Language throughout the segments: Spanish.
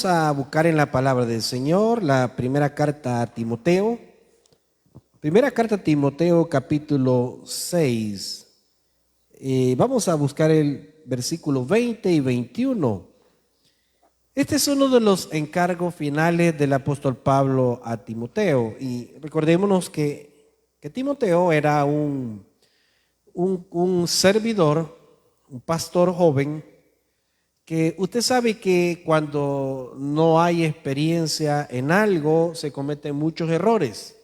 A buscar en la palabra del Señor la primera carta a Timoteo. Primera carta a Timoteo, capítulo 6. Vamos a buscar el versículo 20 y 21. Este es uno de los encargos finales del apóstol Pablo a Timoteo. Y recordémonos que Timoteo era un servidor, un pastor joven, que usted sabe que cuando no hay experiencia en algo se cometen muchos errores.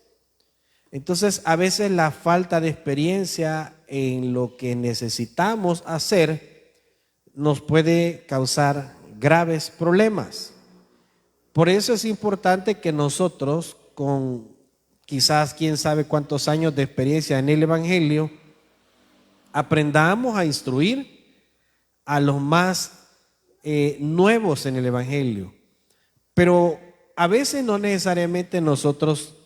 Entonces, a veces la falta de experiencia en lo que necesitamos hacer nos puede causar graves problemas. Por eso es importante que nosotros, con quizás quién sabe cuántos años de experiencia en el Evangelio, aprendamos a instruir a los más nuevos en el Evangelio. Pero a veces no necesariamente nosotros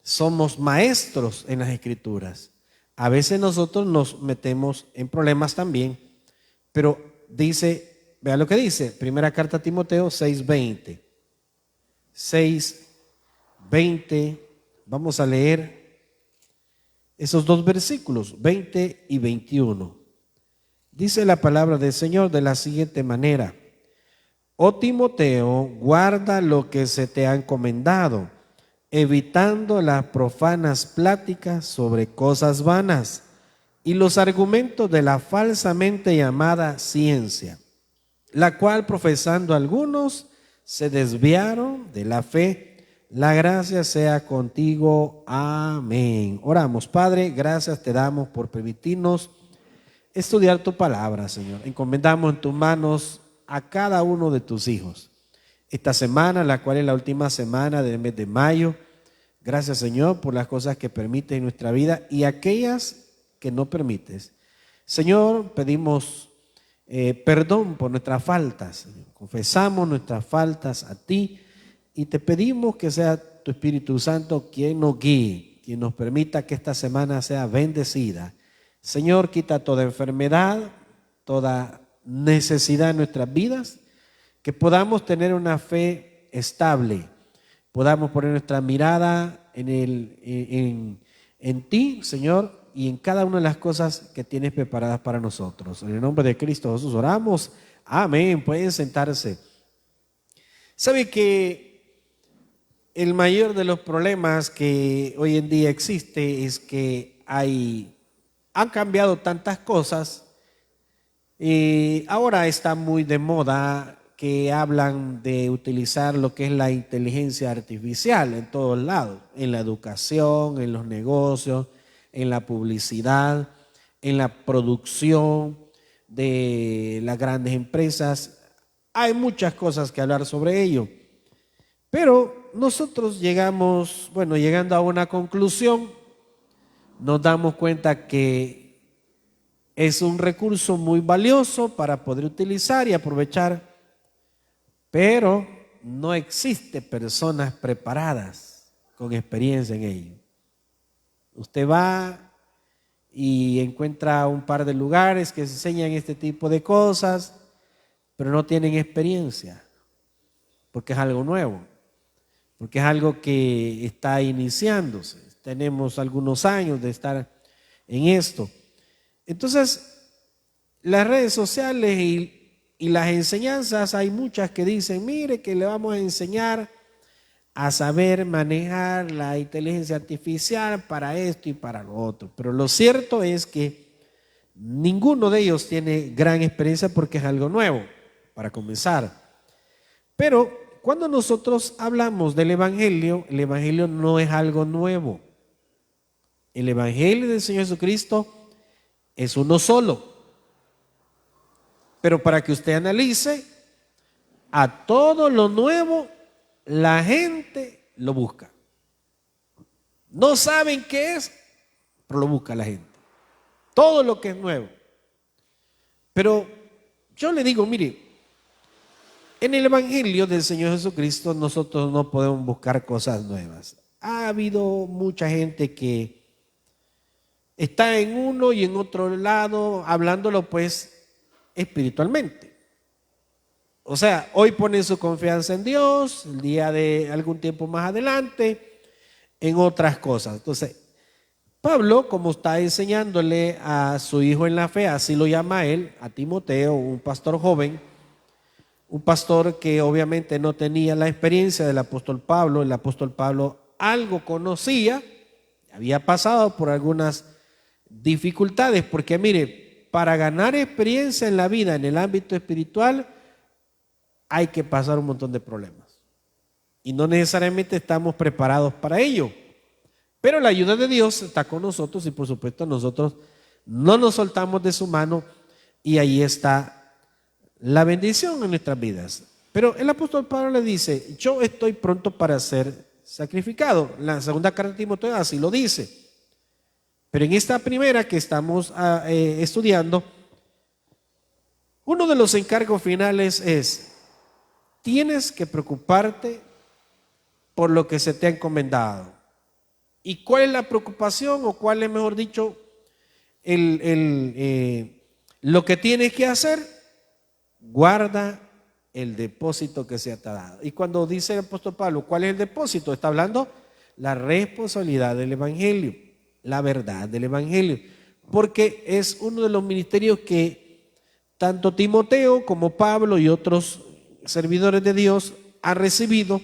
somos maestros en las Escrituras. A veces nosotros nos metemos en problemas también. Pero dice, vea lo que dice, primera carta a Timoteo 6:20. 6:20, vamos a leer esos dos versículos, 20 y 21. Dice la palabra del Señor de la siguiente manera: Oh Timoteo, guarda lo que se te ha encomendado, evitando las profanas pláticas sobre cosas vanas y los argumentos de la falsamente llamada ciencia, la cual profesando algunos se desviaron de la fe. La gracia sea contigo. Amén. Oramos. Padre, gracias te damos por permitirnos estudiar tu palabra, Señor. Encomendamos en tus manos a cada uno de tus hijos. Esta semana, la cual es la última semana del mes de mayo, gracias, Señor, por las cosas que permites en nuestra vida y aquellas que no permites. Señor, pedimos perdón por nuestras faltas, Señor. Confesamos nuestras faltas a ti y te pedimos que sea tu Espíritu Santo quien nos guíe, quien nos permita que esta semana sea bendecida. Señor, quita toda enfermedad, toda necesidad en nuestras vidas, que podamos tener una fe estable, podamos poner nuestra mirada en ti, Señor, y en cada una de las cosas que tienes preparadas para nosotros. En el nombre de Cristo Jesús oramos. Amén. Pueden sentarse. ¿Sabe que el mayor de los problemas que hoy en día existe es que han cambiado tantas cosas y ahora está muy de moda que hablan de utilizar lo que es la inteligencia artificial en todos lados, en la educación, en los negocios, en la publicidad, en la producción de las grandes empresas. Hay muchas cosas que hablar sobre ello, pero nosotros llegando a una conclusión, nos damos cuenta que es un recurso muy valioso para poder utilizar y aprovechar, pero no existe personas preparadas con experiencia en ello. Usted va y encuentra un par de lugares que enseñan este tipo de cosas, pero no tienen experiencia, porque es algo nuevo, porque es algo que está iniciándose. Tenemos algunos años de estar en esto. Entonces, las redes sociales y las enseñanzas, hay muchas que dicen, mire que le vamos a enseñar a saber manejar la inteligencia artificial para esto y para lo otro. Pero lo cierto es que ninguno de ellos tiene gran experiencia porque es algo nuevo, para comenzar. Pero cuando nosotros hablamos del Evangelio, el Evangelio no es algo nuevo. El Evangelio del Señor Jesucristo es uno solo. Pero para que usted analice, a todo lo nuevo la gente lo busca. No saben qué es, pero lo busca la gente. Todo lo que es nuevo. Pero yo le digo, mire, en el Evangelio del Señor Jesucristo nosotros no podemos buscar cosas nuevas. Ha habido mucha gente que está en uno y en otro lado, hablándolo pues espiritualmente. O sea, hoy pone su confianza en Dios, el día de algún tiempo más adelante, en otras cosas. Entonces, Pablo, como está enseñándole a su hijo en la fe, así lo llama él, a Timoteo, un pastor joven, un pastor que obviamente no tenía la experiencia del apóstol Pablo. El apóstol Pablo algo conocía, había pasado por algunas dificultades, porque mire, para ganar experiencia en la vida, en el ámbito espiritual, hay que pasar un montón de problemas. Y no necesariamente estamos preparados para ello. Pero la ayuda de Dios está con nosotros y por supuesto nosotros no nos soltamos de su mano y ahí está la bendición en nuestras vidas. Pero el apóstol Pablo le dice, yo estoy pronto para ser sacrificado. La segunda carta de Timoteo así lo dice. Pero en esta primera que estamos estudiando, uno de los encargos finales es, tienes que preocuparte por lo que se te ha encomendado. ¿Y cuál es la preocupación o cuál es, mejor dicho, lo que tienes que hacer? Guarda el depósito que se te ha dado. Y cuando dice el apóstol Pablo, ¿cuál es el depósito? Está hablando la responsabilidad del evangelio, la verdad del evangelio, porque es uno de los ministerios que tanto Timoteo como Pablo y otros servidores de Dios han recibido,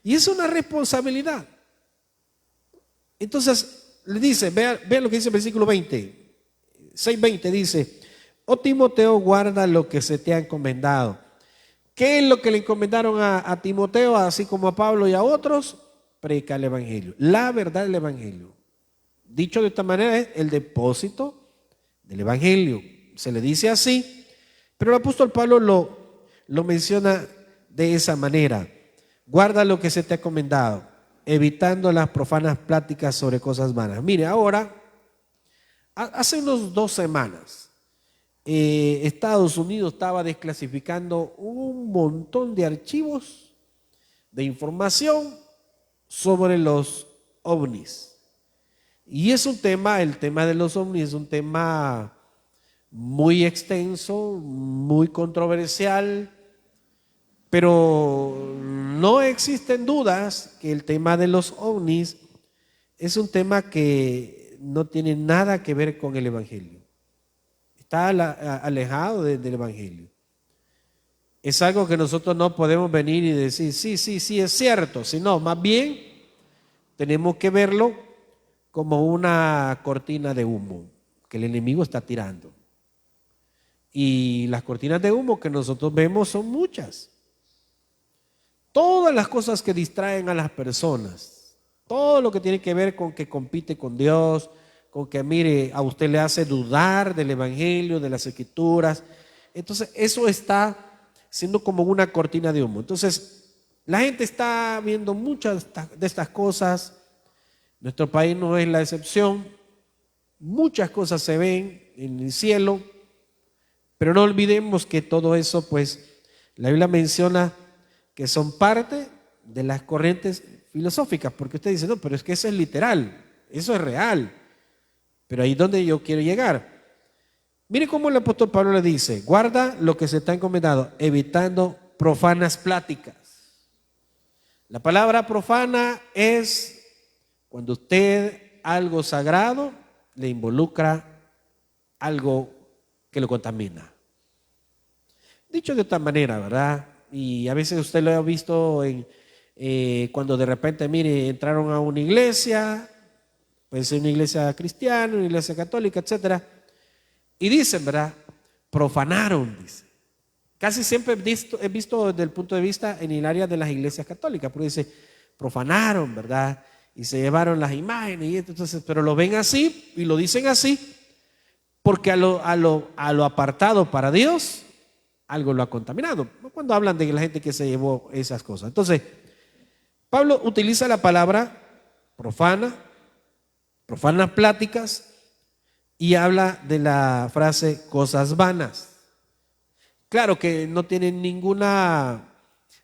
y es una responsabilidad. Entonces le dice, vea lo que dice el versículo 20, 6:20 dice, oh Timoteo, guarda lo que se te ha encomendado. ¿Qué es lo que le encomendaron a Timoteo, así como a Pablo y a otros? Predicar el evangelio, la verdad del evangelio. Dicho de esta manera es el depósito del evangelio. Se le dice así, pero el apóstol Pablo lo menciona de esa manera. Guarda lo que se te ha encomendado, evitando las profanas pláticas sobre cosas vanas. Mire, ahora, hace unos 2 semanas, Estados Unidos estaba desclasificando un montón de archivos de información sobre los ovnis. Y es un tema, el tema de los ovnis es un tema muy extenso, muy controversial, pero no existen dudas que el tema de los ovnis es un tema que no tiene nada que ver con el evangelio. Está alejado del evangelio. Es algo que nosotros no podemos venir y decir, sí, es cierto, sino más bien tenemos que verlo como una cortina de humo que el enemigo está tirando. Y las cortinas de humo que nosotros vemos son muchas. Todas las cosas que distraen a las personas, todo lo que tiene que ver con que compite con Dios, con que mire, a usted le hace dudar del evangelio, de las escrituras. Entonces eso está siendo como una cortina de humo. Entonces la gente está viendo muchas de estas cosas. Nuestro país no es la excepción. Muchas cosas se ven en el cielo, pero no olvidemos que todo eso, pues, la Biblia menciona que son parte de las corrientes filosóficas, porque usted dice, no, pero es que eso es literal, eso es real, pero ahí es donde yo quiero llegar. Mire cómo el apóstol Pablo le dice, guarda lo que se te ha encomendado, evitando profanas pláticas. La palabra profana es cuando usted algo sagrado le involucra algo que lo contamina. Dicho de otra manera, ¿verdad? Y a veces usted lo ha visto cuando de repente, mire, entraron a una iglesia, puede ser una iglesia cristiana, una iglesia católica, etcétera, y dicen, ¿verdad? Profanaron, dice. Casi siempre he visto desde el punto de vista en el área de las iglesias católicas, porque dice, profanaron, ¿verdad? Y se llevaron las imágenes, y entonces, pero lo ven así y lo dicen así, porque a lo apartado para Dios, algo lo ha contaminado. Cuando hablan de la gente que se llevó esas cosas. Entonces, Pablo utiliza la palabra profana, profanas pláticas, y habla de la frase cosas vanas. Claro que no tiene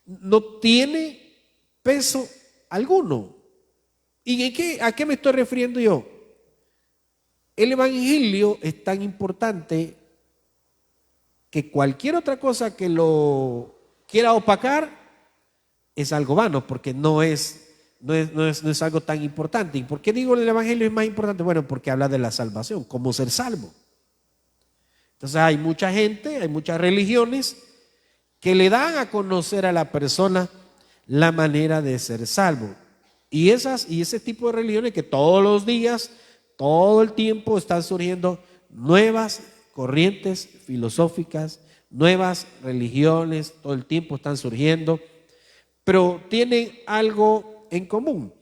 no tiene peso alguno. ¿Y a qué me estoy refiriendo yo? El evangelio es tan importante que cualquier otra cosa que lo quiera opacar es algo vano, porque no es algo tan importante. ¿Y por qué digo el Evangelio es más importante? Bueno, porque habla de la salvación, cómo ser salvo. Entonces hay mucha gente, hay muchas religiones que le dan a conocer a la persona la manera de ser salvo. Y ese tipo de religiones que todos los días, todo el tiempo están surgiendo nuevas corrientes filosóficas, nuevas religiones, todo el tiempo están surgiendo, pero tienen algo en común,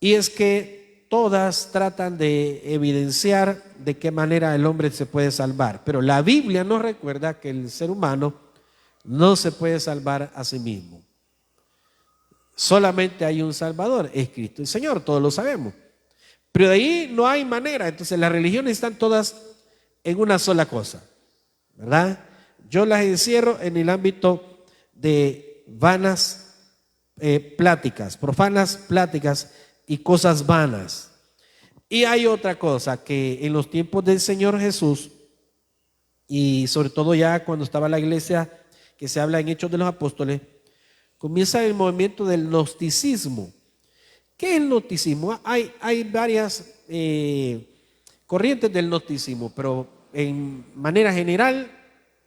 y es que todas tratan de evidenciar de qué manera el hombre se puede salvar. Pero la Biblia nos recuerda que el ser humano no se puede salvar a sí mismo. Solamente hay un Salvador, es Cristo el Señor, todos lo sabemos. Pero de ahí no hay manera. Entonces las religiones están todas en una sola cosa, ¿verdad? Yo las encierro en el ámbito de vanas pláticas, profanas pláticas y cosas vanas. Y hay otra cosa que en los tiempos del Señor Jesús, y sobre todo ya cuando estaba la iglesia, que se habla en Hechos de los Apóstoles, comienza el movimiento del gnosticismo. ¿Qué es el gnosticismo? Hay varias corrientes del gnosticismo, pero en manera general,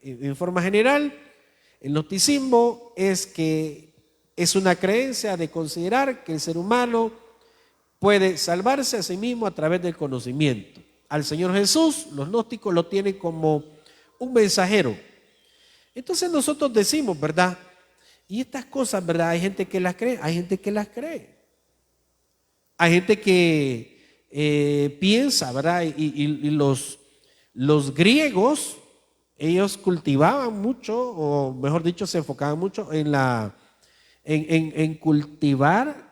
en forma general, el gnosticismo es una creencia de considerar que el ser humano puede salvarse a sí mismo a través del conocimiento. Al Señor Jesús, los gnósticos lo tienen como un mensajero. Entonces nosotros decimos, ¿verdad? Y estas cosas, ¿verdad? Hay gente que las cree, hay gente que las cree. Hay gente que piensa, ¿verdad? Y los griegos, ellos cultivaban mucho, o mejor dicho, se enfocaban mucho en cultivar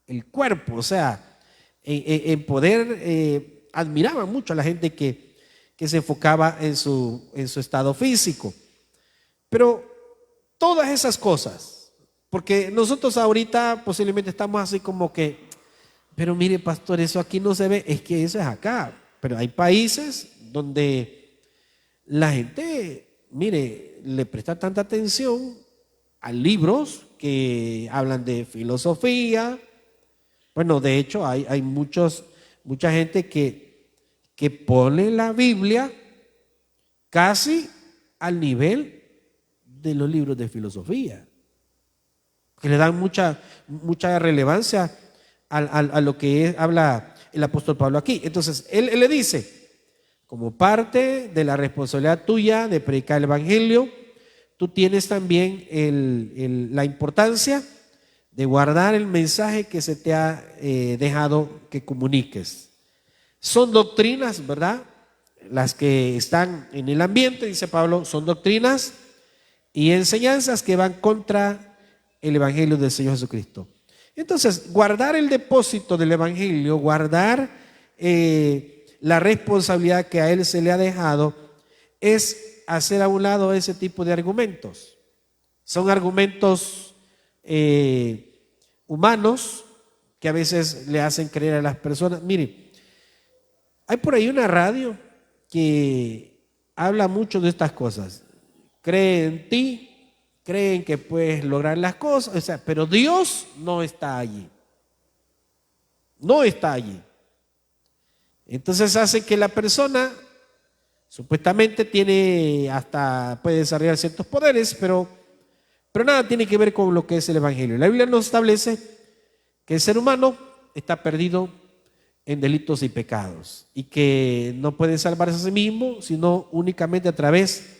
el cuerpo, o sea, en poder, admiraban mucho a la gente que se enfocaba en su estado físico. Pero todas esas cosas, porque nosotros ahorita posiblemente estamos así como que, pero mire pastor, eso aquí no se ve, es que eso es acá. Pero hay países donde la gente, mire, le presta tanta atención a libros que hablan de filosofía. Bueno, de hecho hay mucha gente que pone la Biblia casi al nivel de los libros de filosofía, que le dan mucha relevancia a lo que habla el apóstol Pablo aquí. Entonces, él le dice, como parte de la responsabilidad tuya de predicar el evangelio, tú tienes también la importancia de guardar el mensaje que se te ha dejado que comuniques. Son doctrinas, ¿verdad? Las que están en el ambiente, dice Pablo, son doctrinas y enseñanzas que van contra el evangelio del Señor Jesucristo. Entonces, guardar el depósito del evangelio, guardar la responsabilidad que a él se le ha dejado, es hacer a un lado ese tipo de argumentos. Son argumentos humanos que a veces le hacen creer a las personas. Mire, hay por ahí una radio que habla mucho de estas cosas. Cree en ti, creen que puedes lograr las cosas, o sea, pero Dios no está allí. No está allí. Entonces hace que la persona supuestamente puede desarrollar ciertos poderes, pero nada tiene que ver con lo que es el evangelio. La Biblia nos establece que el ser humano está perdido en delitos y pecados y que no puede salvarse a sí mismo, sino únicamente a través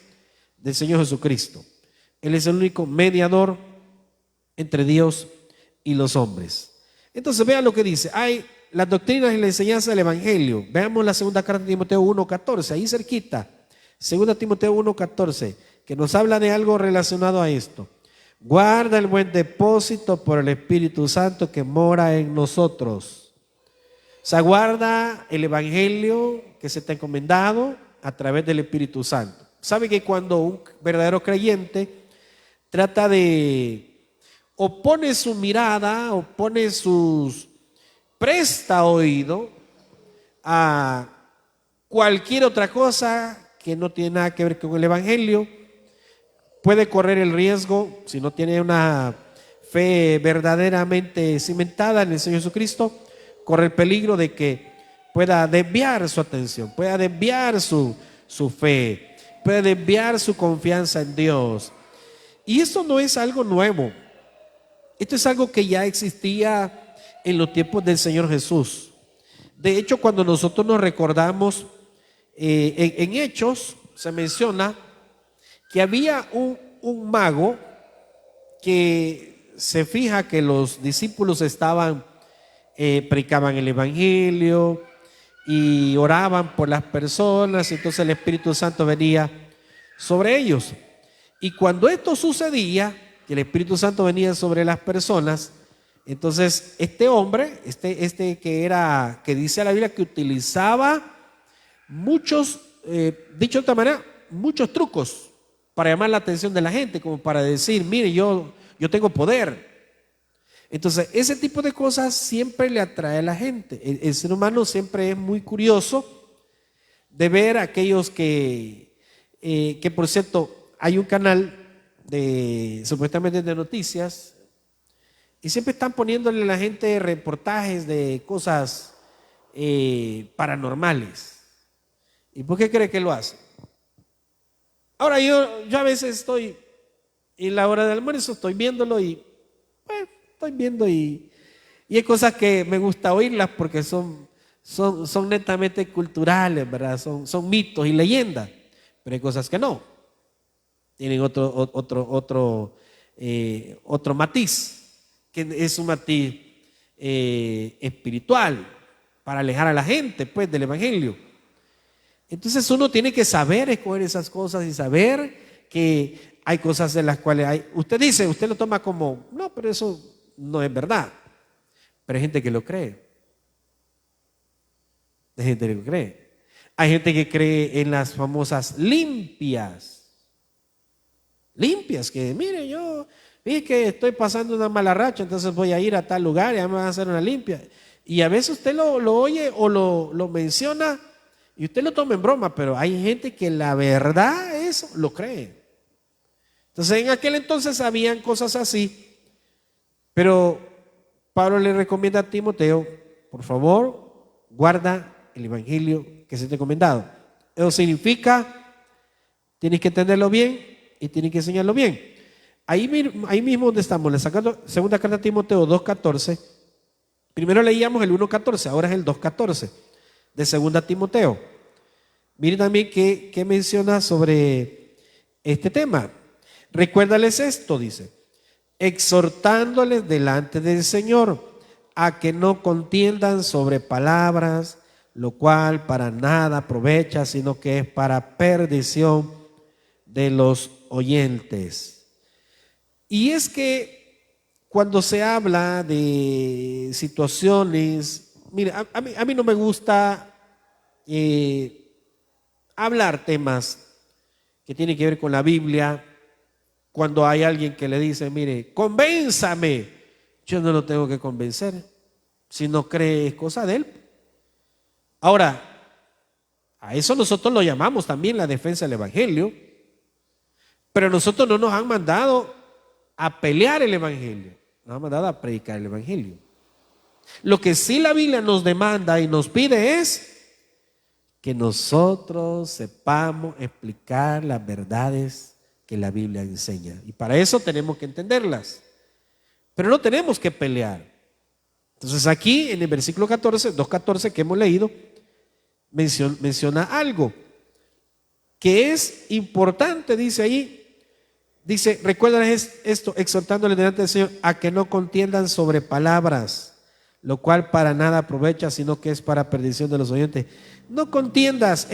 del Señor Jesucristo. Él es el único mediador entre Dios y los hombres. Entonces vean lo que dice. Hay las doctrinas y la enseñanza del evangelio. Veamos la segunda carta de Timoteo 1:14, ahí cerquita. Segunda Timoteo 1:14, que nos habla de algo relacionado a esto. Guarda el buen depósito por el Espíritu Santo que mora en nosotros. O sea, guarda el evangelio que se te ha encomendado a través del Espíritu Santo. ¿Sabe que cuando un verdadero creyente trata o pone su mirada, o presta oído a cualquier otra cosa que no tiene nada que ver con el evangelio, puede correr el riesgo, si no tiene una fe verdaderamente cimentada en el Señor Jesucristo, corre el peligro de que pueda desviar su atención, pueda desviar su fe, pueda desviar su confianza en Dios. Y esto no es algo nuevo. Esto es algo que ya existía en los tiempos del Señor Jesús. De hecho, cuando nosotros nos recordamos, en Hechos se menciona que había un mago que se fija que los discípulos predicaban el Evangelio y oraban por las personas, entonces el Espíritu Santo venía sobre ellos. Y cuando esto sucedía, que el Espíritu Santo venía sobre las personas, entonces este hombre, que dice la Biblia que utilizaba muchos, dicho de otra manera, muchos trucos para llamar la atención de la gente, como para decir, mire, yo tengo poder. Entonces, ese tipo de cosas siempre le atrae a la gente. El ser humano siempre es muy curioso de ver a aquellos que por cierto, hay un canal supuestamente de noticias y siempre están poniéndole a la gente reportajes de cosas paranormales. ¿Y por qué cree que lo hace? Ahora yo a veces estoy en la hora del almuerzo, estoy viéndolo y estoy viendo y hay cosas que me gusta oírlas porque son netamente culturales, ¿verdad? Son mitos y leyendas, pero hay cosas que no. Tienen otro matiz, que es un matiz espiritual, para alejar a la gente pues del Evangelio. Entonces uno tiene que saber escoger esas cosas y saber que hay cosas de las cuales usted lo toma como, no, pero eso no es verdad. Pero hay gente que lo cree. Hay gente que lo cree. Hay gente que cree en las famosas limpias. Limpias, que mire, yo vi que estoy pasando una mala racha, entonces voy a ir a tal lugar y ya me van a hacer una limpia. Y a veces usted lo oye o lo menciona y usted lo toma en broma, pero hay gente que la verdad eso lo cree. Entonces en aquel entonces habían cosas así, pero Pablo le recomienda a Timoteo, por favor, guarda el Evangelio que se te ha encomendado. Eso significa, tienes que entenderlo bien y tienes que enseñarlo bien. Ahí mismo donde estamos, la segunda carta a Timoteo 2:14. Primero leíamos el 1:14, ahora es el 2:14 de segunda Timoteo. Miren también qué menciona sobre este tema. Recuérdales esto, dice, exhortándoles delante del Señor a que no contiendan sobre palabras, lo cual para nada aprovecha, sino que es para perdición de los oyentes. Y es que cuando se habla de situaciones, mire, a mí no me gusta hablar temas que tienen que ver con la Biblia. Cuando hay alguien que le dice, mire, convénzame, yo no lo tengo que convencer. Si no cree, es cosa de él. Ahora, a eso nosotros lo llamamos también la defensa del Evangelio, pero nosotros no nos han mandado a pelear el Evangelio, nos han mandado a predicar el Evangelio. Lo que sí la Biblia nos demanda y nos pide es que nosotros sepamos explicar las verdades que la Biblia enseña. Y para eso tenemos que entenderlas. Pero no tenemos que pelear. Entonces aquí en el versículo 14, 2:14 que hemos leído, menciona algo que es importante, dice ahí. Dice, recuérdenles esto, exhortándoles delante del Señor a que no contiendan sobre palabras, lo cual para nada aprovecha, sino que es para perdición de los oyentes. No contiendas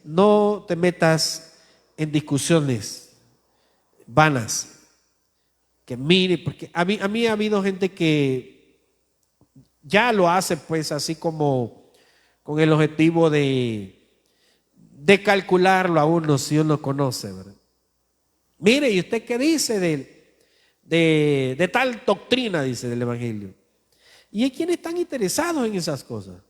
no te metas en discusiones vanas. Que mire, porque a mí ha habido gente que ya lo hace pues así como con el objetivo de calcularlo a uno si uno conoce, ¿verdad? Mire, ¿y usted qué dice de tal doctrina, dice, del Evangelio? Y hay quienes están interesados en esas cosas.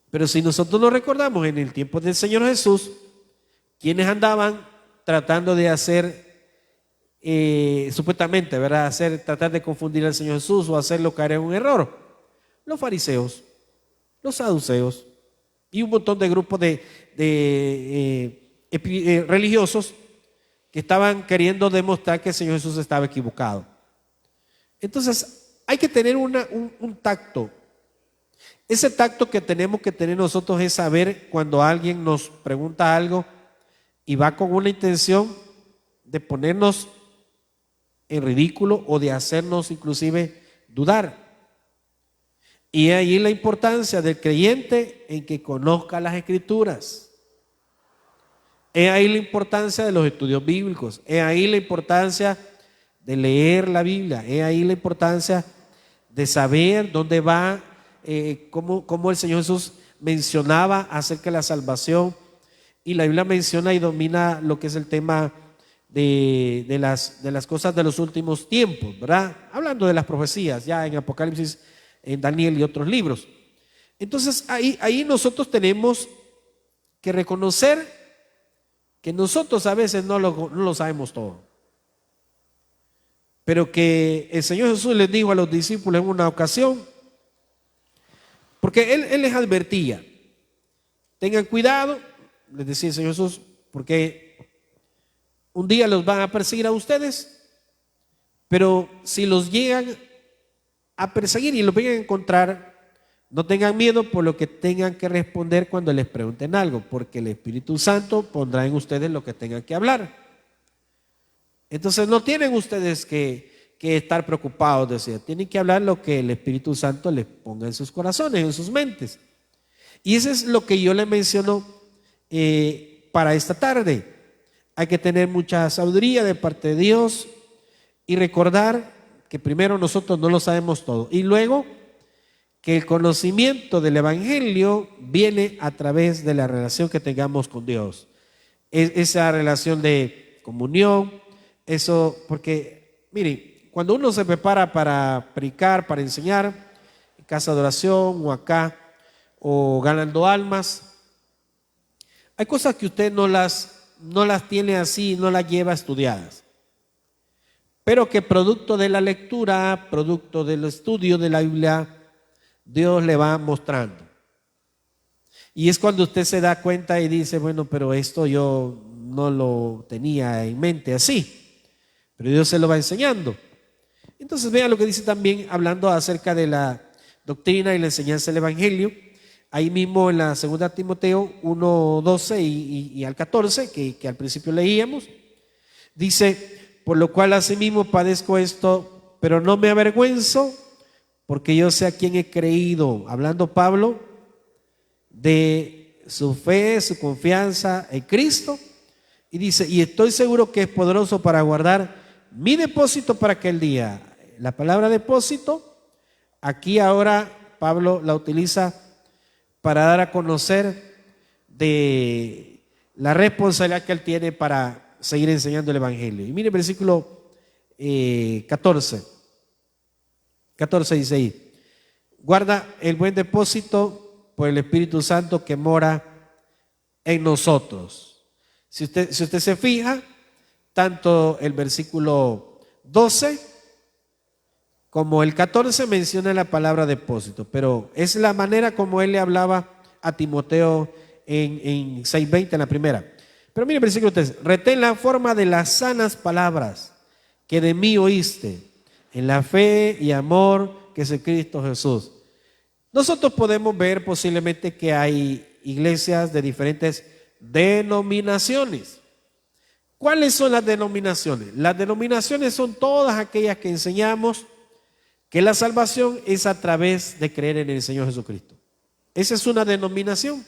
Pero si nosotros nos recordamos en el tiempo del Señor Jesús, quienes andaban tratando de hacer, supuestamente, ¿verdad? Tratar de confundir al Señor Jesús o hacerlo caer en un error. Los fariseos, los saduceos y un montón de grupos de religiosos que estaban queriendo demostrar que el Señor Jesús estaba equivocado. Entonces, hay que tener un tacto. Ese tacto que tenemos que tener nosotros es saber cuando alguien nos pregunta algo y va con una intención de ponernos en ridículo o de hacernos inclusive dudar. Y ahí la importancia del creyente en que conozca las Escrituras. Es ahí la importancia de los estudios bíblicos. Es ahí la importancia de leer la Biblia. Es ahí la importancia de saber dónde va, cómo el Señor Jesús mencionaba acerca de la salvación. Y la Biblia menciona y domina lo que es el tema de las cosas de los últimos tiempos, ¿verdad? Hablando de las profecías, ya en Apocalipsis, en Daniel y otros libros. Entonces ahí nosotros tenemos que reconocer que nosotros a veces no lo sabemos todo, pero que el Señor Jesús les dijo a los discípulos en una ocasión, porque Él les advertía, tengan cuidado, les decía el Señor Jesús, porque un día los van a perseguir a ustedes, pero si los llegan a perseguir y los vengan a encontrar, no tengan miedo por lo que tengan que responder cuando les pregunten algo, porque el Espíritu Santo pondrá en ustedes lo que tengan que hablar. Entonces no tienen ustedes que estar preocupados, decía, tienen que hablar lo que el Espíritu Santo les ponga en sus corazones, en sus mentes. Y eso es lo que yo le menciono para esta tarde. Hay que tener mucha sabiduría de parte de Dios y recordar que primero nosotros no lo sabemos todo y luego que el conocimiento del Evangelio viene a través de la relación que tengamos con Dios. Esa relación de comunión, eso, porque miren, cuando uno se prepara para predicar, para enseñar, en casa de oración o acá, o ganando almas, hay cosas que usted no las tiene así, no las lleva estudiadas, pero que producto de la lectura, producto del estudio de la Biblia, Dios le va mostrando. Y es cuando usted se da cuenta y dice, bueno, pero esto yo no lo tenía en mente así, pero Dios se lo va enseñando. Entonces vean lo que dice también, hablando acerca de la doctrina y la enseñanza del Evangelio, ahí mismo en la 2 Timoteo 1:12 y al 14, que al principio leíamos, dice, por lo cual asimismo padezco esto, pero no me avergüenzo, porque yo sé a quién he creído, hablando Pablo de su fe, su confianza en Cristo, y dice, y estoy seguro que es poderoso para guardar mi depósito para aquel día. La palabra depósito, aquí ahora Pablo la utiliza para dar a conocer de la responsabilidad que él tiene para seguir enseñando el Evangelio. Y mire el versículo 14 dice ahí, guarda el buen depósito por el Espíritu Santo que mora en nosotros. Si usted se fija, tanto el versículo 12 como el 14 menciona la palabra depósito, pero es la manera como él le hablaba a Timoteo en 6:20 en la primera. Pero mire el versículo 3, retén la forma de las sanas palabras que de mí oíste, en la fe y amor que es en Cristo Jesús. Nosotros podemos ver posiblemente que hay iglesias de diferentes denominaciones. ¿Cuáles son las denominaciones? Las denominaciones son todas aquellas que enseñamos que la salvación es a través de creer en el Señor Jesucristo. Esa es una denominación.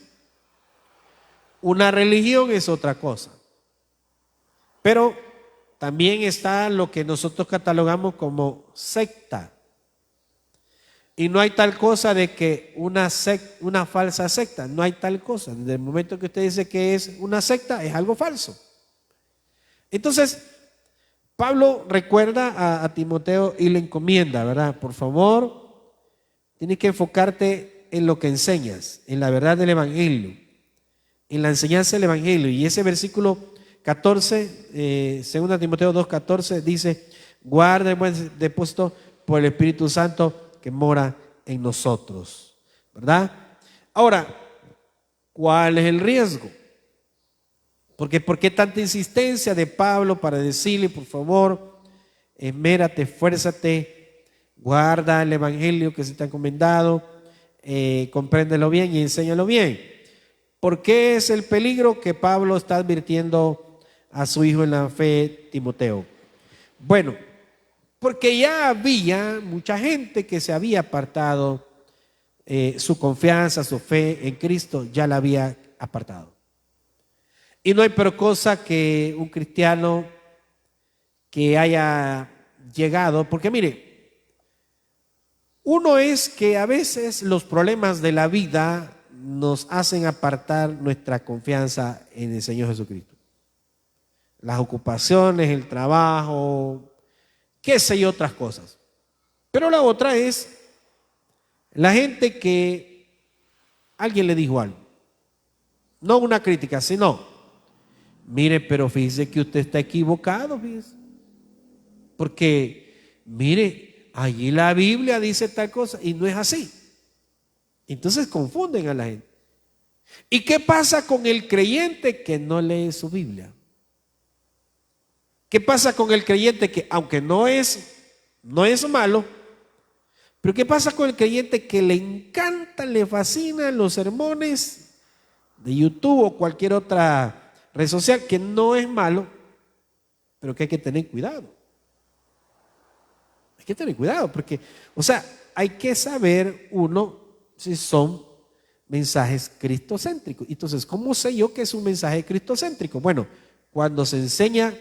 Una religión es otra cosa. Pero también está lo que nosotros catalogamos como secta. Y no hay tal cosa de que una falsa secta, no hay tal cosa. Desde el momento que usted dice que es una secta, es algo falso. Entonces, Pablo recuerda a Timoteo y le encomienda, ¿verdad? Por favor, tienes que enfocarte en lo que enseñas, en la verdad del Evangelio, en la enseñanza del Evangelio. Y ese versículo 14, 2 Timoteo 2:14 dice, guarda el buen depósito por el Espíritu Santo que mora en nosotros, ¿verdad? Ahora, ¿cuál es el riesgo? Porque ¿por qué tanta insistencia de Pablo para decirle, por favor, esmérate, esfuérzate, guarda el evangelio que se te ha encomendado, compréndelo bien y enséñalo bien? ¿Por qué es el peligro que Pablo está advirtiendo a su hijo en la fe, Timoteo? Bueno, porque ya había mucha gente que se había apartado, su confianza, su fe en Cristo ya la había apartado. Y no hay peor cosa que un cristiano que haya llegado, porque mire, uno es que a veces los problemas de la vida nos hacen apartar nuestra confianza en el Señor Jesucristo. Las ocupaciones, el trabajo, qué sé yo, otras cosas. Pero la otra es la gente que alguien le dijo algo. No una crítica, sino, mire, pero fíjese que usted está equivocado, fíjese. Porque, mire, allí la Biblia dice tal cosa y no es así. Entonces confunden a la gente. ¿Y qué pasa con el creyente que no lee su Biblia? ¿Qué pasa con el creyente que, aunque no es malo, pero qué pasa con el creyente que le encanta, le fascinan los sermones de YouTube o cualquier otra red social, que no es malo, pero que hay que tener cuidado? Hay que tener cuidado porque, o sea, hay que saber uno si son mensajes cristocéntricos. Entonces, ¿cómo sé yo que es un mensaje cristocéntrico? Bueno, cuando se enseña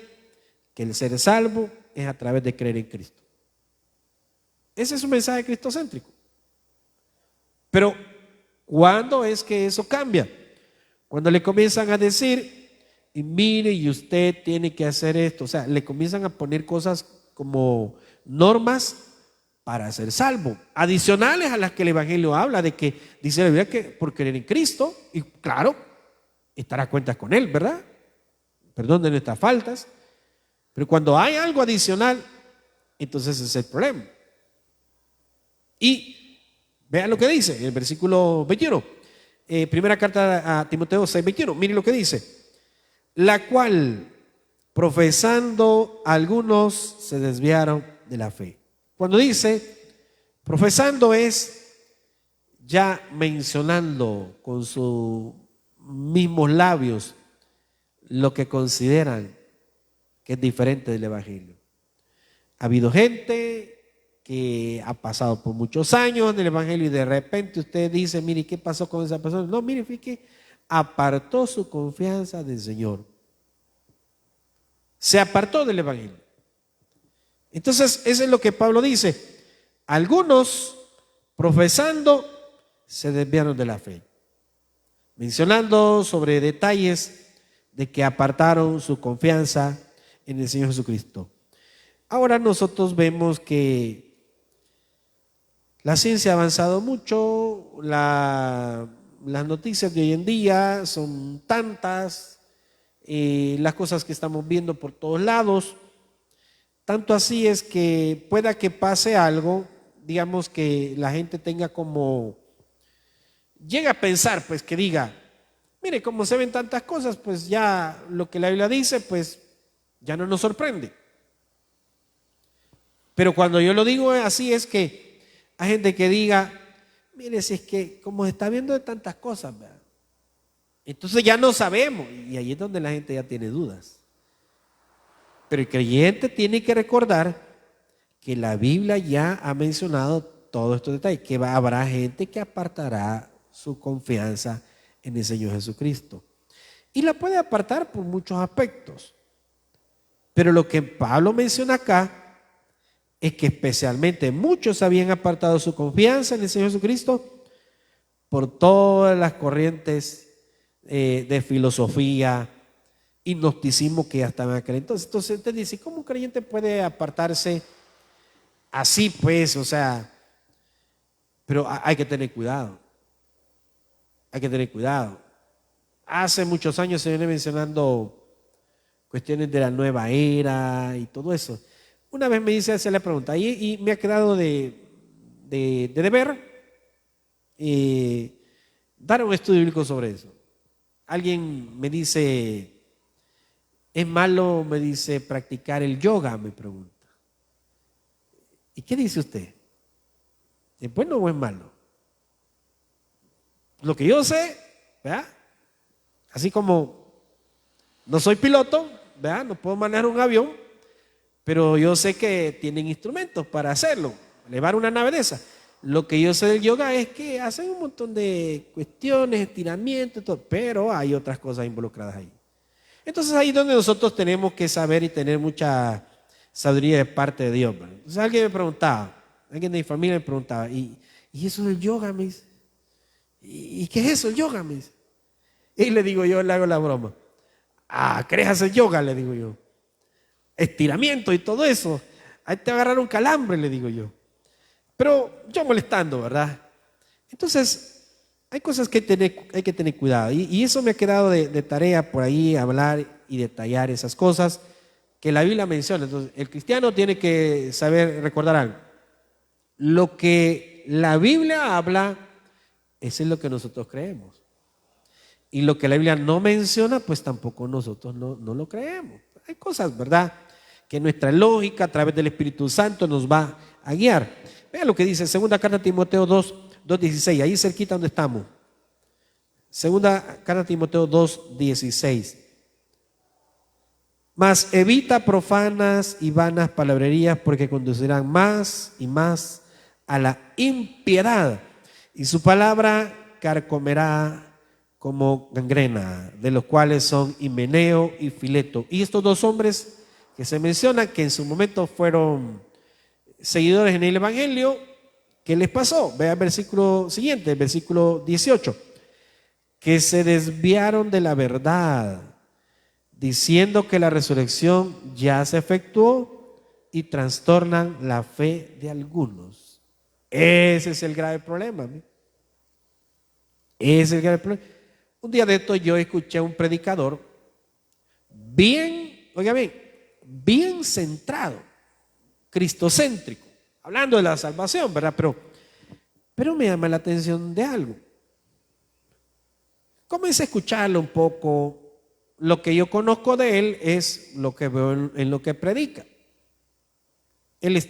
que el ser salvo es a través de creer en Cristo. Ese es un mensaje cristocéntrico. Pero, ¿cuándo es que eso cambia? Cuando le comienzan a decir, y mire, y usted tiene que hacer esto. O sea, le comienzan a poner cosas como normas para ser salvo, adicionales a las que el Evangelio habla, de que dice la Biblia que por creer en Cristo, y claro, estar a cuentas con Él, ¿verdad? Perdón de nuestras faltas. Pero cuando hay algo adicional, entonces ese es el problema. Y vean lo que dice en el versículo 21. Primera carta a Timoteo 6:21. Miren lo que dice. La cual, profesando, algunos se desviaron de la fe. Cuando dice profesando, es ya mencionando con sus mismos labios lo que consideran que es diferente del Evangelio. Ha habido gente que ha pasado por muchos años en el Evangelio y de repente usted dice, mire, ¿qué pasó con esa persona? No, mire, fíjate, apartó su confianza del Señor. Se apartó del Evangelio. Entonces, eso es lo que Pablo dice. Algunos, profesando, se desviaron de la fe. Mencionando sobre detalles de que apartaron su confianza en el Señor Jesucristo. Ahora nosotros vemos que la ciencia ha avanzado mucho, las noticias de hoy en día son tantas, las cosas que estamos viendo por todos lados, tanto así es que pueda que pase algo, digamos que la gente tenga como, llega a pensar, pues que diga, mire, como se ven tantas cosas, pues ya lo que la Biblia dice, pues ya no nos sorprende. Pero cuando yo lo digo así es que hay gente que diga, mire, si es que como se está viendo de tantas cosas, ¿verdad? Entonces ya no sabemos, y ahí es donde la gente ya tiene dudas. Pero el creyente tiene que recordar que la Biblia ya ha mencionado todos estos detalles, que habrá gente que apartará su confianza en el Señor Jesucristo. Y la puede apartar por muchos aspectos. Pero lo que Pablo menciona acá es que especialmente muchos habían apartado su confianza en el Señor Jesucristo por todas las corrientes de filosofía y gnosticismo que ya estaban aquel entonces. Entonces usted dice, ¿cómo un creyente puede apartarse así pues? O sea, pero hay que tener cuidado. Hay que tener cuidado. Hace muchos años se viene mencionando cuestiones de la nueva era y todo eso. Una vez me hice hacer la pregunta y me ha quedado de deber dar un estudio bíblico sobre eso. Alguien me dice, ¿es malo, me dice, practicar el yoga? Me pregunta. ¿Y qué dice usted? ¿Es bueno o es malo? Lo que yo sé, ¿verdad? Así como no soy piloto, ¿verdad? No puedo manejar un avión, pero yo sé que tienen instrumentos para hacerlo, elevar una nave de esa. Lo que yo sé del yoga es que hacen un montón de cuestiones, estiramientos, todo, pero hay otras cosas involucradas ahí. Entonces ahí es donde nosotros tenemos que saber y tener mucha sabiduría de parte de Dios. ¿Verdad? Entonces alguien me preguntaba, alguien de mi familia me preguntaba, ¿y eso del yoga? Me dice, ¿y qué es eso el yoga? Me dice. Y le digo yo, le hago la broma. ¿Querés hacer yoga? Le digo yo. Estiramiento y todo eso. Ahí te va a agarrar un calambre, le digo yo. Pero yo molestando, ¿verdad? Entonces, hay cosas que hay que tener cuidado. Y eso me ha quedado de tarea por ahí, hablar y detallar esas cosas que la Biblia menciona. Entonces, el cristiano tiene que saber recordar algo. Lo que la Biblia habla, eso es lo que nosotros creemos. Y lo que la Biblia no menciona, pues tampoco nosotros no lo creemos. Hay cosas, ¿verdad?, que nuestra lógica a través del Espíritu Santo nos va a guiar. Vean lo que dice segunda carta a Timoteo 2:16, ahí cerquita donde estamos. Segunda carta a Timoteo 2:16. Mas evita profanas y vanas palabrerías, porque conducirán más y más a la impiedad, y su palabra carcomerá como gangrena, de los cuales son Himeneo y Fileto. Y estos dos hombres que se mencionan, que en su momento fueron seguidores en el Evangelio, ¿qué les pasó? Vea el versículo siguiente, el versículo 18. Que se desviaron de la verdad, diciendo que la resurrección ya se efectuó, y trastornan la fe de algunos. Ese es el grave problema. Ese es el grave problema. Un día de esto yo escuché a un predicador bien, oiga bien centrado, cristocéntrico, hablando de la salvación, ¿verdad? Pero me llama la atención de algo. Comencé a escucharlo un poco. Lo que yo conozco de él es lo que veo en lo que predica. Él es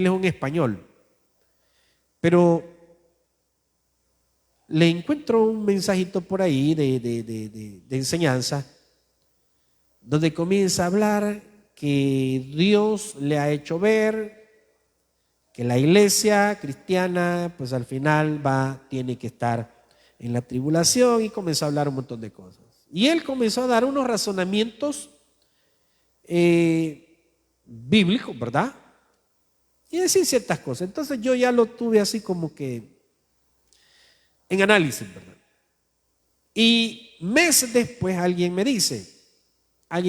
un español, pero le encuentro un mensajito por ahí de enseñanza, donde comienza a hablar que Dios le ha hecho ver que la iglesia cristiana, pues al final tiene que estar en la tribulación, y comenzó a hablar un montón de cosas. Y él comenzó a dar unos razonamientos bíblicos, ¿verdad? Y decir ciertas cosas. Entonces yo ya lo tuve así como que en análisis, ¿verdad? Y meses después alguien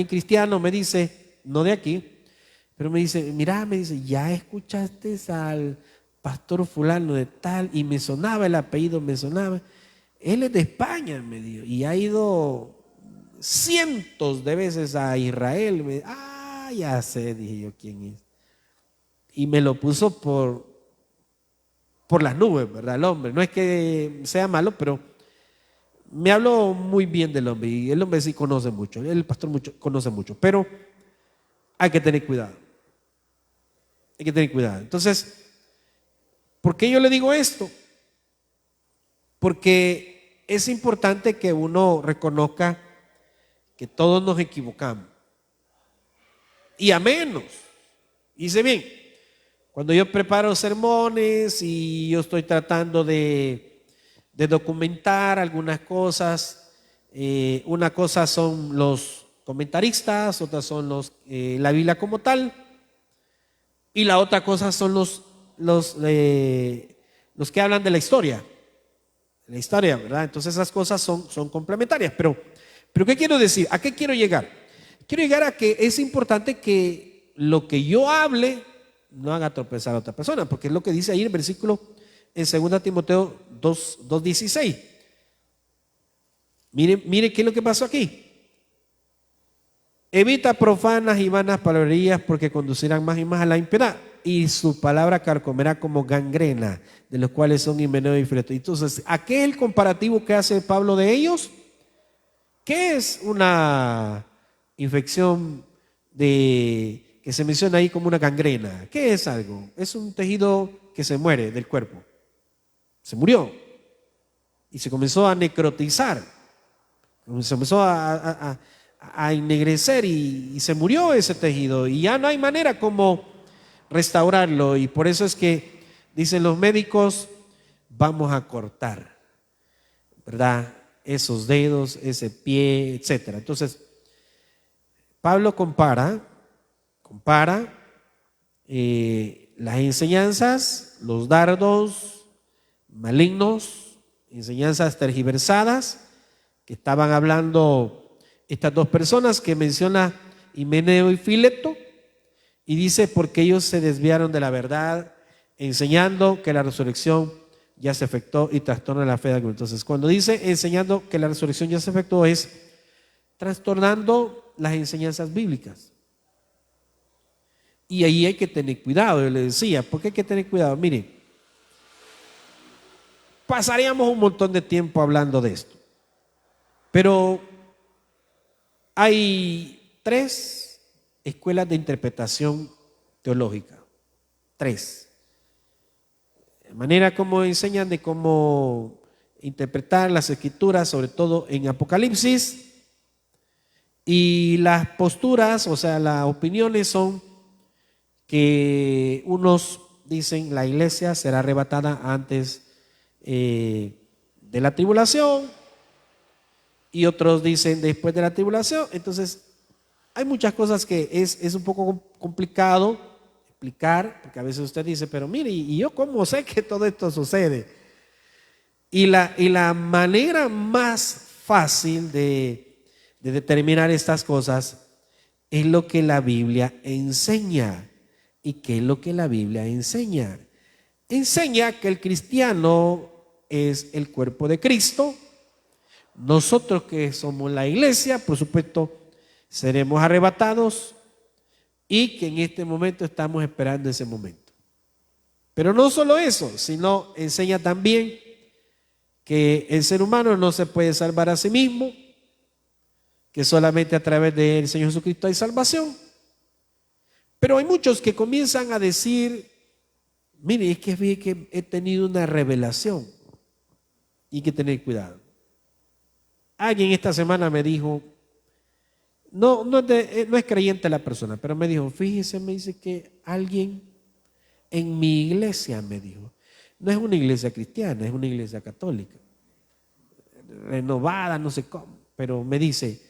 cristiano me dice, no de aquí, pero me dice, mira, me dice, ¿ya escuchaste al pastor fulano de tal? Y me sonaba el apellido, me sonaba. Él es de España, me dijo, y ha ido cientos de veces a Israel. Ya sé, dije yo, ¿quién es? Y me lo puso por las nubes, ¿verdad? El hombre, no es que sea malo, pero me habló muy bien del hombre, y el hombre sí conoce mucho, el pastor conoce mucho, pero hay que tener cuidado. Hay que tener cuidado. Entonces, ¿por qué yo le digo esto? Porque es importante que uno reconozca que todos nos equivocamos. Y a menos, hice bien, cuando yo preparo sermones y yo estoy tratando de documentar algunas cosas, una cosa son los comentaristas, otras son la Biblia como tal, y la otra cosa son los que hablan de la historia, ¿verdad? Entonces esas cosas son complementarias. Pero ¿qué quiero decir? ¿A qué quiero llegar? Quiero llegar a que es importante que lo que yo hable no haga tropezar a otra persona, porque es lo que dice ahí el versículo en 2 Timoteo 2:16. Mire qué es lo que pasó aquí. Evita profanas y vanas palabrerías porque conducirán más y más a la impiedad. Y su palabra carcomerá como gangrena, de los cuales son Himeneo y Fileto. Entonces, ¿a qué es el comparativo que hace Pablo de ellos? ¿Qué es una infección que se menciona ahí como una gangrena? ¿Qué es algo? Es un tejido que se muere del cuerpo. Se murió y se comenzó a necrotizar. Se empezó a ennegrecer y se murió ese tejido y ya no hay manera como restaurarlo, y por eso es que dicen los médicos: vamos a cortar, ¿verdad?, esos dedos, ese pie, etcétera. Entonces Pablo compara las enseñanzas, los dardos malignos, enseñanzas tergiversadas que estaban hablando estas dos personas que menciona Himeneo y Fileto, y dice: porque ellos se desviaron de la verdad, enseñando que la resurrección ya se efectuó y trastorna la fe de algunos. Entonces, cuando dice enseñando que la resurrección ya se efectuó, es trastornando las enseñanzas bíblicas. Y ahí hay que tener cuidado. Yo le decía, ¿por qué hay que tener cuidado? Mire, pasaríamos un montón de tiempo hablando de esto, pero hay 3 escuelas de interpretación teológica. 3. De manera como enseñan de cómo interpretar las escrituras, sobre todo en Apocalipsis. Y las posturas, o sea, las opiniones son que unos dicen la iglesia será arrebatada antes de la tribulación, y otros dicen después de la tribulación. Entonces hay muchas cosas que es un poco complicado explicar, porque a veces usted dice: pero mire, ¿y yo cómo sé que todo esto sucede? Y la manera más fácil de determinar estas cosas es lo que la Biblia enseña. ¿Y qué es lo que la Biblia enseña? Enseña que el cristiano es el cuerpo de Cristo. Nosotros que somos la iglesia, por supuesto, seremos arrebatados, y que en este momento estamos esperando ese momento. Pero no solo eso, sino enseña también que el ser humano no se puede salvar a sí mismo, que solamente a través del Señor Jesucristo hay salvación. Pero hay muchos que comienzan a decir: mire, es que he tenido una revelación, y hay que tener cuidado. Alguien esta semana me dijo, no es creyente la persona, pero me dijo: fíjese, me dice que alguien en mi iglesia, me dijo, no es una iglesia cristiana, es una iglesia católica, renovada, no sé cómo, pero me dice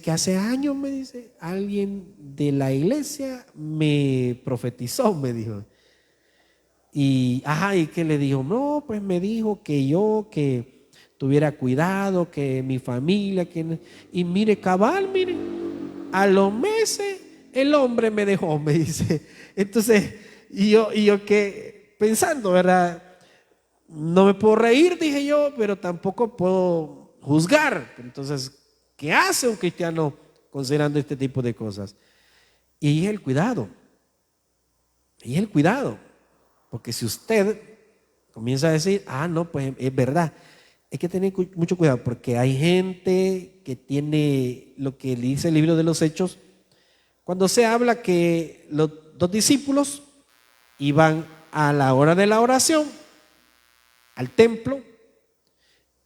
que hace años, me dice, alguien de la iglesia me profetizó, me dijo. ¿Y qué le dijo? No, pues me dijo que tuviera cuidado, que mi familia, y mire, cabal, mire, a los meses el hombre me dejó, me dice. Entonces, y yo que pensando, ¿verdad? No me puedo reír, dije yo, pero tampoco puedo juzgar. Entonces, ¿qué hace un cristiano considerando este tipo de cosas? Y ahí es el cuidado. Y es el cuidado. Porque si usted comienza a decir: no, pues es verdad, hay que tener mucho cuidado, porque hay gente que tiene lo que dice el libro de los Hechos, cuando se habla que los 2 discípulos iban a la hora de la oración al templo,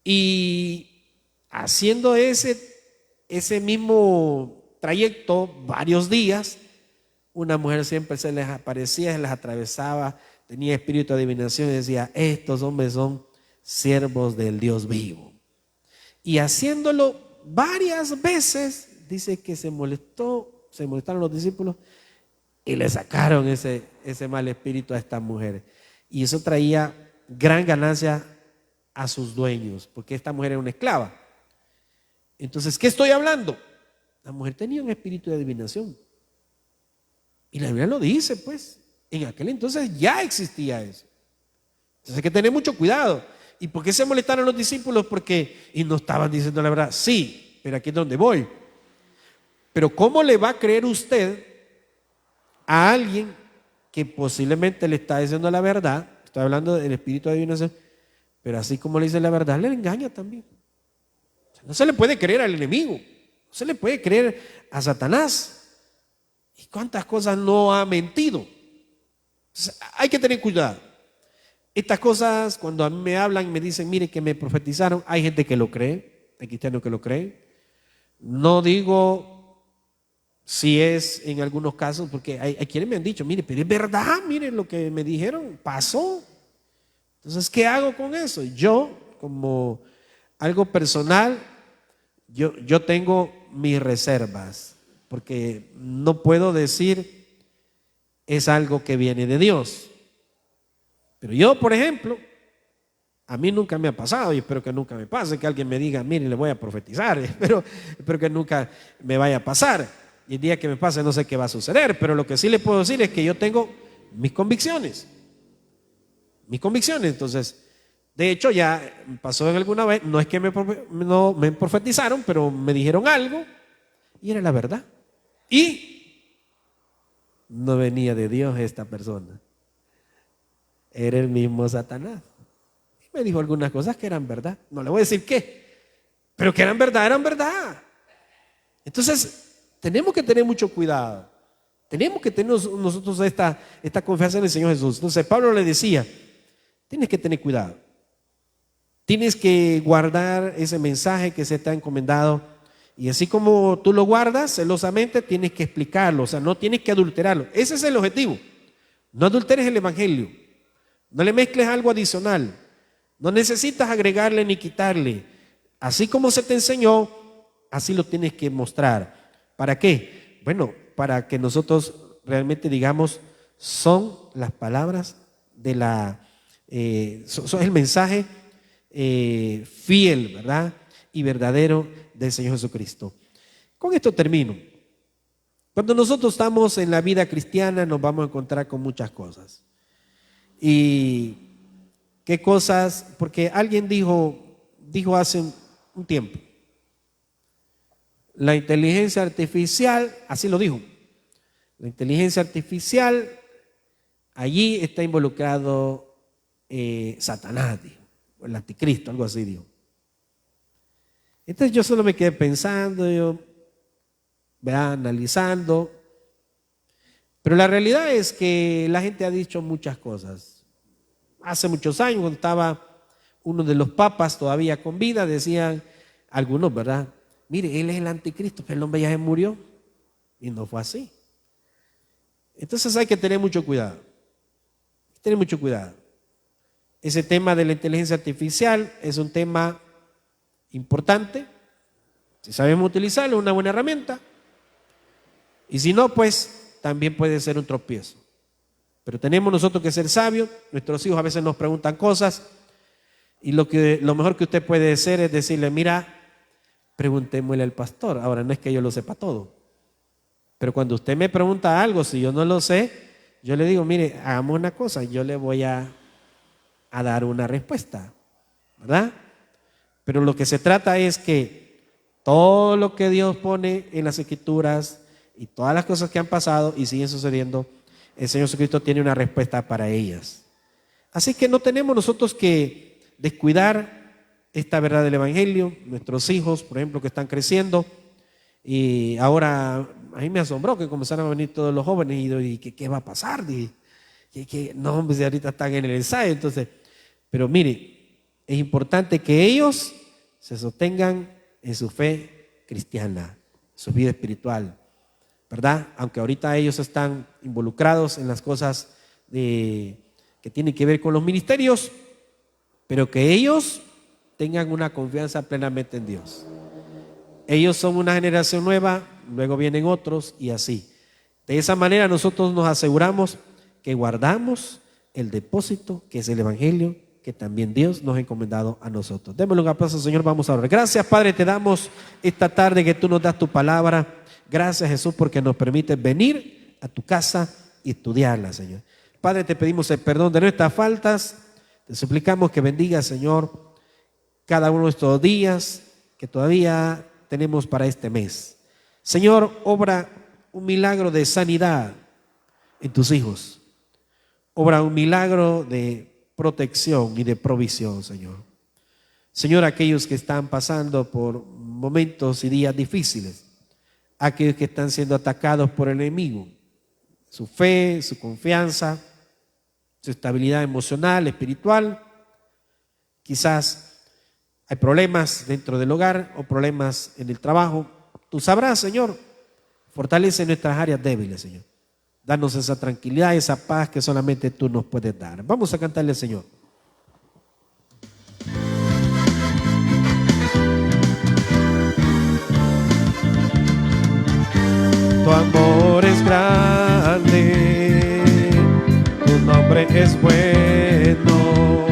y haciendo ese mismo trayecto varios días, una mujer siempre se les aparecía, se les atravesaba, tenía espíritu de adivinación y decía: estos hombres son siervos del Dios vivo. Y haciéndolo varias veces, dice que se molestaron los discípulos y le sacaron ese mal espíritu a esta mujer. Y eso traía gran ganancia a sus dueños, porque esta mujer era una esclava. Entonces, ¿qué estoy hablando? La mujer tenía un espíritu de adivinación. Y la Biblia lo dice, pues. En aquel entonces ya existía eso. Entonces hay que tener mucho cuidado. ¿Y por qué se molestaron los discípulos? Y no estaban diciendo la verdad. Sí, pero aquí es donde voy. Pero ¿cómo le va a creer usted a alguien que posiblemente le está diciendo la verdad? Estoy hablando del espíritu de adivinación, pero así como le dice la verdad, le engaña también. O sea, no se le puede creer al enemigo, no se le puede creer a Satanás. ¿Y cuántas cosas no ha mentido? Entonces, hay que tener cuidado. Estas cosas, cuando a mí me hablan y me dicen, mire que me profetizaron, hay gente que lo cree, hay cristianos que lo creen. No digo si es en algunos casos, porque hay quienes me han dicho, mire, pero es verdad, mire lo que me dijeron, pasó. Entonces, ¿qué hago con eso? Yo, como algo personal, yo tengo mis reservas, porque no puedo decir es algo que viene de Dios. Pero yo, por ejemplo, a mí nunca me ha pasado y espero que nunca me pase que alguien me diga, mire, le voy a profetizar, espero que nunca me vaya a pasar. Y el día que me pase no sé qué va a suceder, pero lo que sí le puedo decir es que yo tengo mis convicciones. Entonces, de hecho ya pasó alguna vez, no es que no me profetizaron, pero me dijeron algo y era la verdad. Y no venía de Dios esta persona, era el mismo Satanás. Y me dijo algunas cosas que eran verdad, no le voy a decir qué, pero que eran verdad. Entonces, tenemos que tener mucho cuidado. Tenemos que tener nosotros esta confianza en el Señor Jesús. Entonces, Pablo le decía, tienes que tener cuidado. Tienes que guardar ese mensaje que se te ha encomendado. Y así como tú lo guardas celosamente, tienes que explicarlo. O sea, no tienes que adulterarlo. Ese es el objetivo. No adulteres el evangelio. No le mezcles algo adicional. No necesitas agregarle ni quitarle. Así como se te enseñó, así lo tienes que mostrar. ¿Para qué? Bueno, para que nosotros realmente digamos, son las palabras de son el mensaje fiel, ¿verdad? Y verdadero del Señor Jesucristo. Con esto termino. Cuando nosotros estamos en la vida cristiana nos vamos a encontrar con muchas cosas. ¿Y qué cosas? Porque alguien dijo hace un tiempo, la inteligencia artificial, así lo dijo, la inteligencia artificial, allí está involucrado Satanás, dijo, o el anticristo, algo así dijo. Entonces yo solo me quedé pensando, analizando, pero la realidad es que la gente ha dicho muchas cosas. Hace muchos años, cuando estaba uno de los papas todavía con vida, decían algunos, ¿verdad? Mire, él es el anticristo, pero el hombre ya se murió. Y no fue así. Entonces hay que tener mucho cuidado. Ese tema de la inteligencia artificial es un tema importante. Si sabemos utilizarlo, es una buena herramienta. Y si no, pues también puede ser un tropiezo. Pero tenemos nosotros que ser sabios. Nuestros hijos a veces nos preguntan cosas. Y lo mejor que usted puede hacer es decirle, mira, preguntémosle al pastor. Ahora, no es que yo lo sepa todo, pero cuando usted me pregunta algo, si yo no lo sé, yo le digo, mire, hagamos una cosa, yo le voy a dar una respuesta, ¿verdad? Pero lo que se trata es que todo lo que Dios pone en las Escrituras y todas las cosas que han pasado y siguen sucediendo, el Señor Jesucristo tiene una respuesta para ellas. Así que no tenemos nosotros que descuidar esta verdad del evangelio. Nuestros hijos, por ejemplo, que están creciendo, y ahora a mí me asombró que comenzaron a venir todos los jóvenes y ¿qué va a pasar? No, hombre, si ahorita están en el ensayo. Entonces, pero mire, es importante que ellos se sostengan en su fe cristiana, su vida espiritual, ¿verdad? Aunque ahorita ellos están involucrados en las cosas que tienen que ver con los ministerios, pero que ellos tengan una confianza plenamente en Dios. Ellos son una generación nueva, luego vienen otros y así. De esa manera nosotros nos aseguramos que guardamos el depósito que es el evangelio que también Dios nos ha encomendado a nosotros. Démosle un aplauso, Señor, vamos a orar. Gracias, Padre, te damos esta tarde que tú nos das tu palabra. Gracias, Jesús, porque nos permites venir a tu casa y estudiarla, Señor. Padre, te pedimos el perdón de nuestras faltas. Te suplicamos que bendiga, Señor, cada uno de estos días que todavía tenemos para este mes. Señor, obra un milagro de sanidad en tus hijos. Obra un milagro de protección y de provisión, Señor. Señor, aquellos que están pasando por momentos y días difíciles, aquellos que están siendo atacados por el enemigo, su fe, su confianza, su estabilidad emocional, espiritual, quizás hay problemas dentro del hogar o problemas en el trabajo. Tú sabrás, Señor, fortalece nuestras áreas débiles, Señor. Danos esa tranquilidad, esa paz que solamente tú nos puedes dar. Vamos a cantarle al Señor. Tu amor es grande, tu nombre es bueno,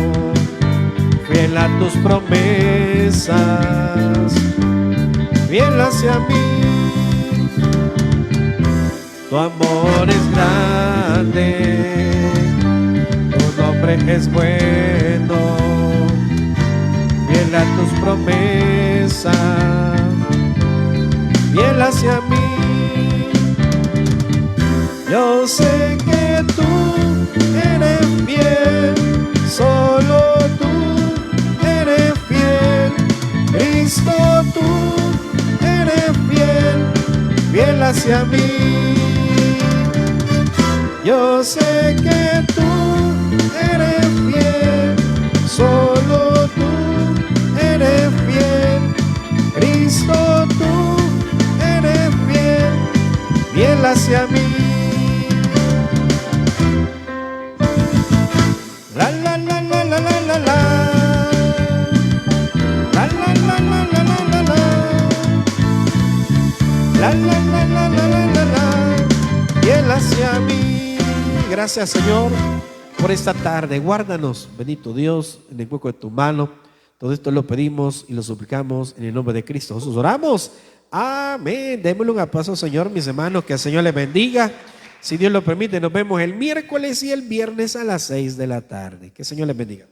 fiel a tus promesas, fiel hacia mí. Tu amor es grande, tu nombre es bueno, fiel a tus promesas, fiel hacia mí. Yo sé que tú eres fiel, solo tú eres fiel, Cristo tú eres fiel, fiel hacia mí. Yo sé que tú eres fiel, solo tú eres fiel, Cristo tú eres fiel, fiel hacia mí. La la la la la la la la, la la la la la la la la, la la la la la la la, fiel hacia mí. Gracias, Señor, por esta tarde. Guárdanos, bendito Dios, en el hueco de tu mano. Todo esto lo pedimos y lo suplicamos en el nombre de Cristo Jesús. Oramos. Amén. Démosle un aplauso, Señor, mis hermanos, que el Señor les bendiga. Si Dios lo permite, nos vemos el miércoles y el viernes a las 6 de la tarde. Que el Señor les bendiga.